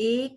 1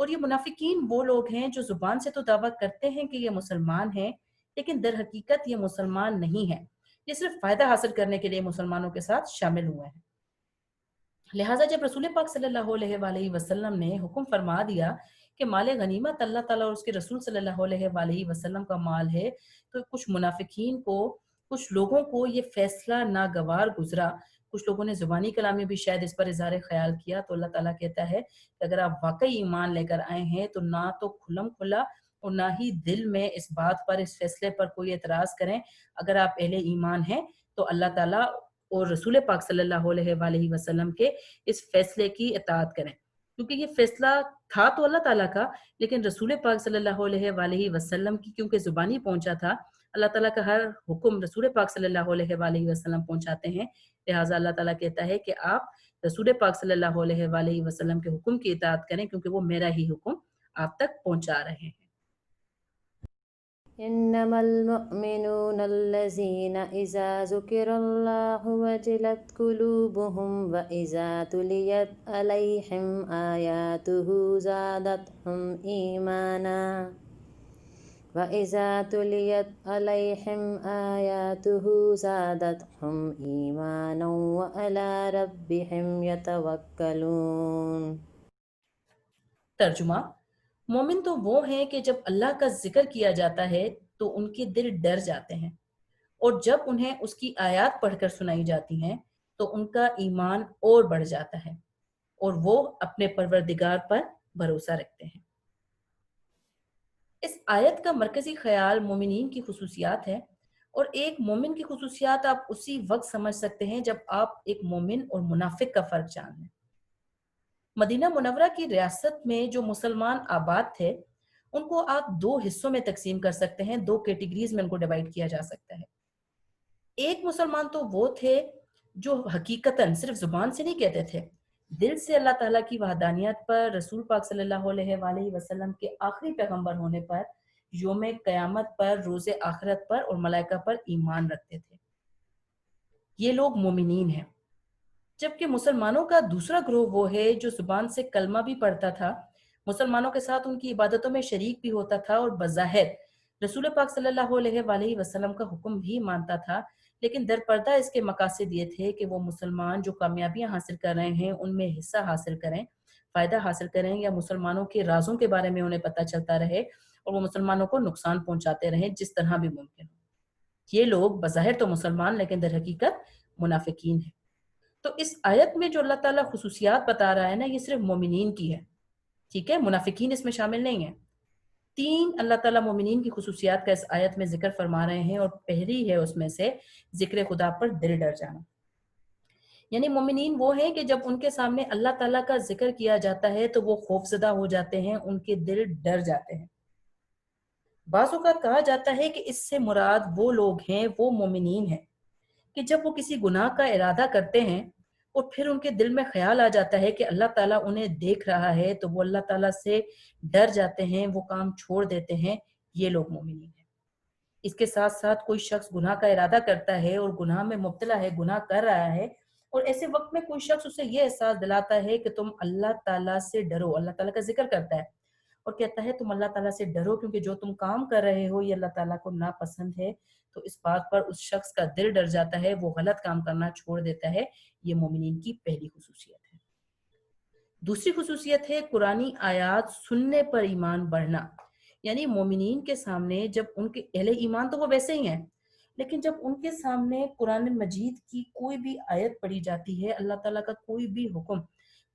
اور یہ منافقین وہ لوگ ہیں جو زبان سے تو دعویٰ کرتے ہیں کہ یہ مسلمان ہیں، لیکن در حقیقت یہ مسلمان نہیں ہیں، یہ صرف فائدہ حاصل کرنے کے لیے مسلمانوں کے ساتھ شامل ہوئے ہیں۔ لہٰذا جب رسول پاک صلی اللہ علیہ وآلہ وسلم نے حکم فرما دیا کہ مال غنیمت اللہ تعالیٰ اور اس کے رسول صلی اللہ علیہ وآلہ وسلم کا مال ہے، تو کچھ منافقین کو، کچھ لوگوں کو یہ فیصلہ ناگوار گزرا۔ کچھ لوگوں نے زبانی کلامی بھی شاید اس پر اظہار خیال کیا، تو اللہ تعالیٰ کہتا ہے کہ اگر آپ واقعی ایمان لے کر آئے ہیں تو نہ تو کھلم کھلا اور نہ ہی دل میں اس بات پر، اس فیصلے پر کوئی اعتراض کریں۔ اگر آپ اہل ایمان ہیں تو اللہ تعالیٰ اور رسول پاک صلی اللہ علیہ وآلہ وسلم کے اس فیصلے کی اطاعت کریں، کیونکہ یہ فیصلہ تھا تو اللہ تعالیٰ کا، لیکن رسول پاک صلی اللہ علیہ وآلہ وسلم کی کیونکہ زبانی پہنچا تھا۔ اللہ تعالیٰ کا ہر حکم رسول پاک صلی اللہ علیہ وآلہ وسلم پہنچاتے ہیں، لہٰذا اللہ تعالیٰ کہتا ہے کہ آپ رسول پاک صلی اللہ علیہ وآلہ وسلم کے حکم کی اطاعت کریں، کیونکہ وہ میرا ہی حکم آپ تک پہنچا رہے ہیں۔ إنما المؤمنون الذين إذا ذكر الله وجلت قلوبهم وإذا تليت عليهم آياته زادتهم إيمانا وإذا تليت عليهم آياته زادتهم إيمانا وعلى ربهم يتوكلون۔ ترجمہ: مومن تو وہ ہیں کہ جب اللہ کا ذکر کیا جاتا ہے تو ان کے دل ڈر جاتے ہیں، اور جب انہیں اس کی آیات پڑھ کر سنائی جاتی ہیں تو ان کا ایمان اور بڑھ جاتا ہے، اور وہ اپنے پروردگار پر بھروسہ رکھتے ہیں۔ اس آیت کا مرکزی خیال مومنین کی خصوصیات ہے، اور ایک مومن کی خصوصیات آپ اسی وقت سمجھ سکتے ہیں جب آپ ایک مومن اور منافق کا فرق جان لیں۔ مدینہ منورہ کی ریاست میں جو مسلمان آباد تھے، ان کو آپ دو حصوں میں تقسیم کر سکتے ہیں، دو کیٹیگریز میں ان کو ڈیوائیڈ کیا جا سکتا ہے۔ ایک مسلمان تو وہ تھے جو حقیقتاً صرف زبان سے نہیں کہتے تھے، دل سے اللہ تعالیٰ کی وحدانیت پر، رسول پاک صلی اللہ علیہ وآلہ وسلم کے آخری پیغمبر ہونے پر، یوم قیامت پر، روز آخرت پر اور ملائکہ پر ایمان رکھتے تھے۔ یہ لوگ مومنین ہیں۔ جبکہ مسلمانوں کا دوسرا گروہ وہ ہے جو زبان سے کلمہ بھی پڑھتا تھا، مسلمانوں کے ساتھ ان کی عبادتوں میں شریک بھی ہوتا تھا، اور بظاہر رسول پاک صلی اللہ علیہ وآلہ وسلم کا حکم بھی مانتا تھا، لیکن در پردہ اس کے مقاصد یہ تھے کہ وہ مسلمان جو کامیابیاں حاصل کر رہے ہیں ان میں حصہ حاصل کریں، فائدہ حاصل کریں، یا مسلمانوں کے رازوں کے بارے میں انہیں پتہ چلتا رہے اور وہ مسلمانوں کو نقصان پہنچاتے رہیں جس طرح بھی ممکن ہو۔ یہ لوگ بظاہر تو مسلمان لیکن در حقیقت منافقین ہیں۔ تو اس آیت میں جو اللہ تعالیٰ خصوصیات بتا رہا ہے نا، یہ صرف مومنین کی ہے، ٹھیک ہے، منافقین اس میں شامل نہیں ہیں۔ تین اللہ تعالیٰ مومنین کی خصوصیات کا اس آیت میں ذکر فرما رہے ہیں، اور پہلی ہے اس میں سے ذکر خدا پر دل ڈر جانا۔ یعنی مومنین وہ ہیں کہ جب ان کے سامنے اللہ تعالیٰ کا ذکر کیا جاتا ہے تو وہ خوفزدہ ہو جاتے ہیں، ان کے دل ڈر جاتے ہیں۔ بعض اوقات کہا جاتا ہے کہ اس سے مراد وہ لوگ ہیں، وہ مومنین ہیں کہ جب وہ کسی گناہ کا ارادہ کرتے ہیں اور پھر ان کے دل میں خیال آ جاتا ہے کہ اللہ تعالیٰ انہیں دیکھ رہا ہے، تو وہ اللہ تعالیٰ سے ڈر جاتے ہیں، وہ کام چھوڑ دیتے ہیں۔ یہ لوگ مومنین ہیں۔ اس کے ساتھ ساتھ کوئی شخص گناہ کا ارادہ کرتا ہے اور گناہ میں مبتلا ہے، گناہ کر رہا ہے، اور ایسے وقت میں کوئی شخص اسے یہ احساس دلاتا ہے کہ تم اللہ تعالیٰ سے ڈرو، اللہ تعالیٰ کا ذکر کرتا ہے اور کہتا ہے تم اللہ تعالیٰ سے ڈرو کیونکہ جو تم کام کر رہے ہو یہ اللہ تعالیٰ کو ناپسند ہے، تو اس بات پر اس شخص کا دل ڈر جاتا ہے، وہ غلط کام کرنا چھوڑ دیتا ہے۔ یہ مومنین کی پہلی خصوصیت ہے۔ دوسری خصوصیت ہے قرآنی آیات سننے پر ایمان بڑھنا۔ یعنی مومنین کے سامنے جب ان کے اہل ایمان تو وہ ویسے ہی ہیں، لیکن جب ان کے سامنے قرآن مجید کی کوئی بھی آیت پڑھی جاتی ہے، اللہ تعالیٰ کا کوئی بھی حکم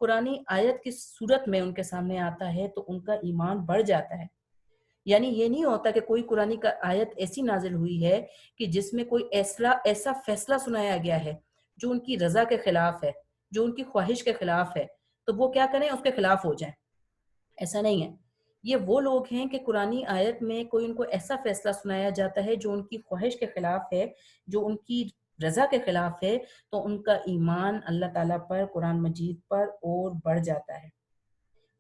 قرآنی آیت کی صورت میں ان کے سامنے آتا ہے تو ان کا ایمان بڑھ جاتا ہے۔ یعنی یہ نہیں ہوتا کہ کوئی قرآن کا آیت ایسی نازل ہوئی ہے کہ جس میں کوئی ایسا فیصلہ سنایا گیا ہے جو ان کی رضا کے خلاف ہے، جو ان کی خواہش کے خلاف ہے، تو وہ کیا کریں، اس کے خلاف ہو جائیں۔ ایسا نہیں ہے۔ یہ وہ لوگ ہیں کہ قرآنی آیت میں کوئی ان کو ایسا فیصلہ سنایا جاتا ہے جو ان کی خواہش کے خلاف ہے، جو ان کی رضا کے خلاف ہے، تو ان کا ایمان اللہ تعالیٰ پر، قرآن مجید پر اور بڑھ جاتا ہے۔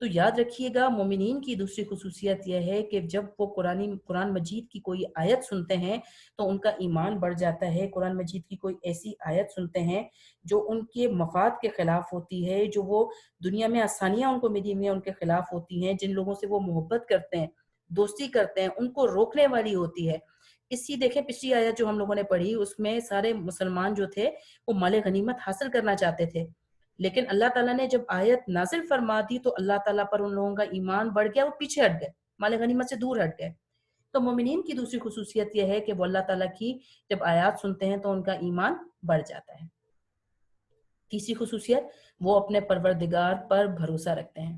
تو یاد رکھیے گا مومنین کی دوسری خصوصیت یہ ہے کہ جب وہ قرآن مجید کی کوئی آیت سنتے ہیں تو ان کا ایمان بڑھ جاتا ہے۔ قرآن مجید کی کوئی ایسی آیت سنتے ہیں جو ان کے مفاد کے خلاف ہوتی ہے، جو وہ دنیا میں آسانیاں ان کو ملی ہوئی ہیں ان کے خلاف ہوتی ہیں، جن لوگوں سے وہ محبت کرتے ہیں، دوستی کرتے ہیں، ان کو روکنے والی ہوتی ہے۔ دیکھیں پچھلی آیت جو ہم لوگوں نے پڑھی، اس میں سارے مسلمان جو تھے وہ مال غنیمت حاصل کرنا چاہتے تھے، لیکن اللہ تعالیٰ نے جب آیت نازل فرما دی تو اللہ تعالیٰ پر ان لوگوں کا ایمان بڑھ گیا، وہ پیچھے ہٹ گئے، مال غنیمت سے دور ہٹ گئے۔ تو مومنین کی دوسری خصوصیت یہ ہے کہ وہ اللہ تعالیٰ کی جب آیات سنتے ہیں تو ان کا ایمان بڑھ جاتا ہے۔ تیسری خصوصیت، وہ اپنے پروردگار پر بھروسہ رکھتے ہیں۔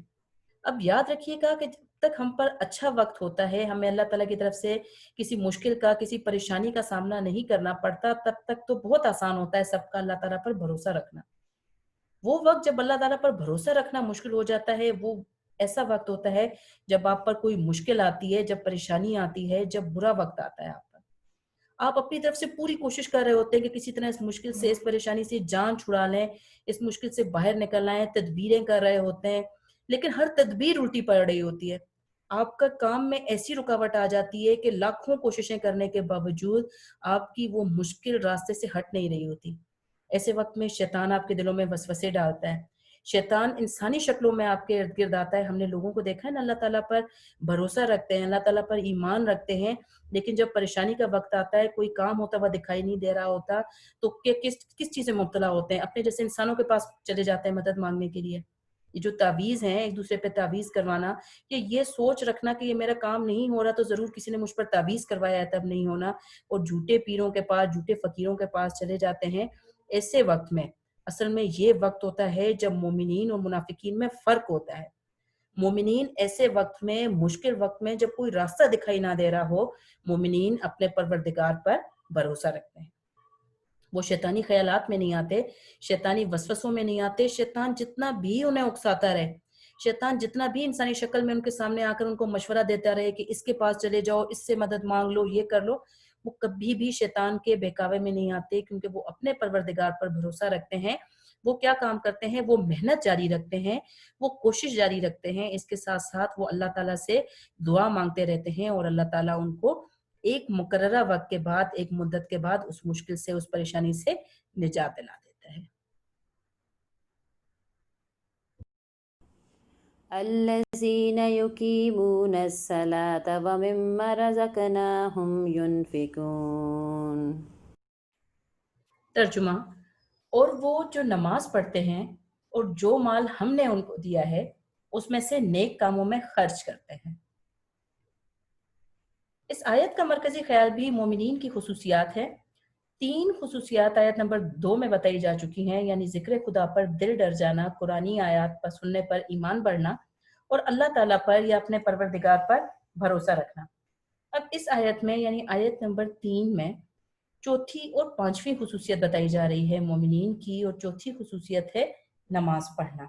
اب یاد رکھیے گا کہ جب تک ہم پر اچھا وقت ہوتا ہے، ہمیں اللہ تعالیٰ کی طرف سے کسی مشکل کا، کسی پریشانی کا سامنا نہیں کرنا پڑتا، تب تک تو بہت آسان ہوتا ہے سب کا اللہ تعالیٰ پر بھروسہ رکھنا۔ وہ وقت جب اللہ تعالیٰ پر بھروسہ رکھنا مشکل ہو جاتا ہے، وہ ایسا وقت ہوتا ہے جب آپ پر کوئی مشکل آتی ہے، جب پریشانی آتی ہے، جب برا وقت آتا ہے آپ پر۔ آپ اپنی طرف سے پوری کوشش کر رہے ہوتے ہیں کہ کسی طرح اس مشکل سے، اس پریشانی سے جان چھڑا لیں، اس مشکل سے باہر نکل آئیں، تدبیریں کر رہے ہوتے ہیں، لیکن ہر تدبیر الٹی پڑ رہی ہوتی ہے۔ آپ کا کام میں ایسی رکاوٹ آ جاتی ہے کہ لاکھوں کوششیں کرنے کے باوجود آپ کی وہ مشکل راستے سے ہٹ نہیں رہی ہوتی۔ ایسے وقت میں شیطان آپ کے دلوں میں وسوسے ڈالتا ہے۔ شیطان انسانی شکلوں میں آپ کے ارد گرد آتا ہے۔ ہم نے لوگوں کو دیکھا ہے نا، اللہ تعالیٰ پر بھروسہ رکھتے ہیں، اللہ تعالیٰ پر ایمان رکھتے ہیں، لیکن جب پریشانی کا وقت آتا ہے، کوئی کام ہوتا ہوا دکھائی نہیں دے رہا ہوتا، تو کس چیز میں مبتلا ہوتے ہیں؟ اپنے جیسے انسانوں کے پاس چلے جاتے ہیں مدد مانگنے کے لیے۔ یہ جو تعویذ ہیں، ایک دوسرے پہ تعویذ کروانا، کہ یہ سوچ رکھنا کہ یہ میرا کام نہیں ہو رہا تو ضرور کسی نے مجھ پر تعویذ کروایا ہے تب نہیں ہونا، اور جھوٹے پیروں کے پاس، جھوٹے فقیروں کے پاس چلے جاتے ہیں۔ ایسے وقت میں اصل میں یہ وقت ہوتا ہے جب مومنین اور منافقین میں فرق ہوتا ہے۔ مومنین ایسے وقت میں، مشکل وقت میں، جب کوئی راستہ دکھائی نہ دے رہا ہو، مومنین اپنے پروردگار پر بھروسہ رکھتے ہیں۔ وہ شیطانی خیالات میں نہیں آتے، شیطانی وسوسوں میں نہیں آتے۔ شیطان جتنا بھی انہیں اکساتا رہے، شیطان جتنا بھی انسانی شکل میں ان کے سامنے آ کر ان کو مشورہ دیتا رہے کہ اس کے پاس چلے جاؤ، اس سے مدد مانگ لو، یہ کر لو، وہ کبھی بھی شیطان کے بہکاوے میں نہیں آتے، کیونکہ وہ اپنے پروردگار پر بھروسہ رکھتے ہیں۔ وہ کیا کام کرتے ہیں؟ وہ محنت جاری رکھتے ہیں، وہ کوشش جاری رکھتے ہیں، اس کے ساتھ ساتھ وہ اللہ تعالیٰ سے دعا مانگتے رہتے ہیں، اور اللہ تعالیٰ ان کو ایک مقررہ وقت کے بعد، ایک مدت کے بعد اس مشکل سے، اس پریشانی سے نجات دلا دیتا ہے۔ الذين يقيمون الصلاة ومما رزقناهم ينفقون۔ ترجمہ، اور وہ جو نماز پڑھتے ہیں اور جو مال ہم نے ان کو دیا ہے اس میں سے نیک کاموں میں خرچ کرتے ہیں۔ اس آیت کا مرکزی خیال بھی مومنین کی خصوصیات ہے۔ 3 خصوصیات آیت نمبر 2 میں بتائی جا چکی ہیں، یعنی ذکر خدا پر دل ڈر جانا، قرآنی آیات پر سننے پر ایمان بڑھنا، اور اللہ تعالیٰ پر یا اپنے پروردگار پر بھروسہ رکھنا۔ اب اس آیت میں، یعنی آیت نمبر 3 میں، چوتھی اور 5ویں خصوصیت بتائی جا رہی ہے مومنین کی، اور چوتھی خصوصیت ہے نماز پڑھنا۔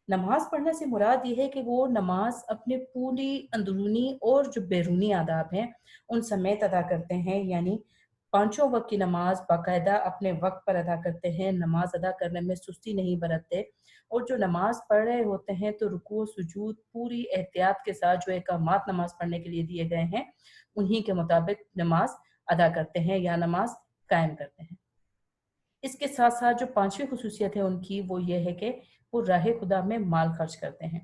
نماز پڑھنے سے مراد یہ ہے کہ وہ نماز اپنے پوری اندرونی اور جو بیرونی آداب ہیں ان سمیت ادا کرتے ہیں، یعنی 5 وقت کی نماز باقاعدہ اپنے وقت پر ادا کرتے ہیں، نماز ادا کرنے میں سستی نہیں برتتے، اور جو نماز پڑھ رہے ہوتے ہیں تو رکوع سجود پوری احتیاط کے ساتھ جو احکامات نماز پڑھنے کے لیے دیے گئے ہیں انہی کے مطابق نماز ادا کرتے ہیں یا نماز قائم کرتے ہیں۔ اس کے ساتھ ساتھ جو 5ویں خصوصیت ہے ان کی، وہ یہ ہے کہ وہ راہ خدا میں مال خرچ کرتے ہیں۔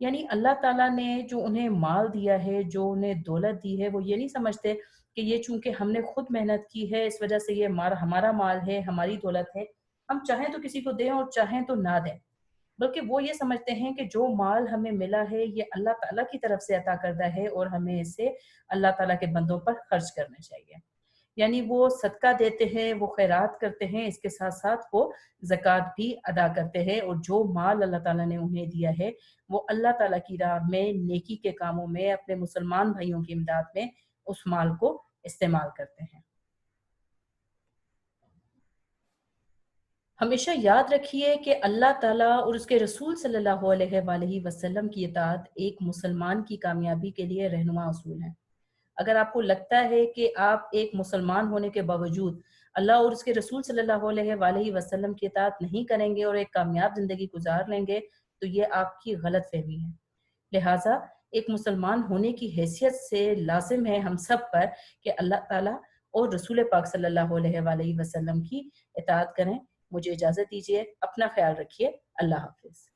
یعنی اللہ تعالیٰ نے جو انہیں مال دیا ہے، جو انہیں دولت دی ہے، وہ یہ نہیں سمجھتے کہ یہ چونکہ ہم نے خود محنت کی ہے اس وجہ سے یہ ہمارا مال ہے، ہماری دولت ہے، ہم چاہیں تو کسی کو دیں اور چاہیں تو نہ دیں، بلکہ وہ یہ سمجھتے ہیں کہ جو مال ہمیں ملا ہے یہ اللہ تعالیٰ کی طرف سے عطا کردہ ہے، اور ہمیں اسے اللہ تعالیٰ کے بندوں پر خرچ کرنا چاہیے۔ یعنی وہ صدقہ دیتے ہیں، وہ خیرات کرتے ہیں، اس کے ساتھ ساتھ وہ زکوٰۃ بھی ادا کرتے ہیں، اور جو مال اللہ تعالیٰ نے انہیں دیا ہے وہ اللہ تعالیٰ کی راہ میں، نیکی کے کاموں میں، اپنے مسلمان بھائیوں کی امداد میں اس مال کو استعمال کرتے ہیں۔ ہمیشہ یاد رکھیے کہ اللہ تعالیٰ اور اس کے رسول صلی اللہ علیہ وآلہ وسلم کی اطاعت ایک مسلمان کی کامیابی کے لیے رہنما اصول ہے۔ اگر آپ کو لگتا ہے کہ آپ ایک مسلمان ہونے کے باوجود اللہ اور اس کے رسول صلی اللہ علیہ وآلہ وسلم کی اطاعت نہیں کریں گے اور ایک کامیاب زندگی گزار لیں گے، تو یہ آپ کی غلط فہمی ہے۔ لہٰذا ایک مسلمان ہونے کی حیثیت سے لازم ہے ہم سب پر کہ اللہ تعالیٰ اور رسول پاک صلی اللہ علیہ وآلہ وسلم کی اطاعت کریں۔ مجھے اجازت دیجیے، اپنا خیال رکھیے، اللہ حافظ۔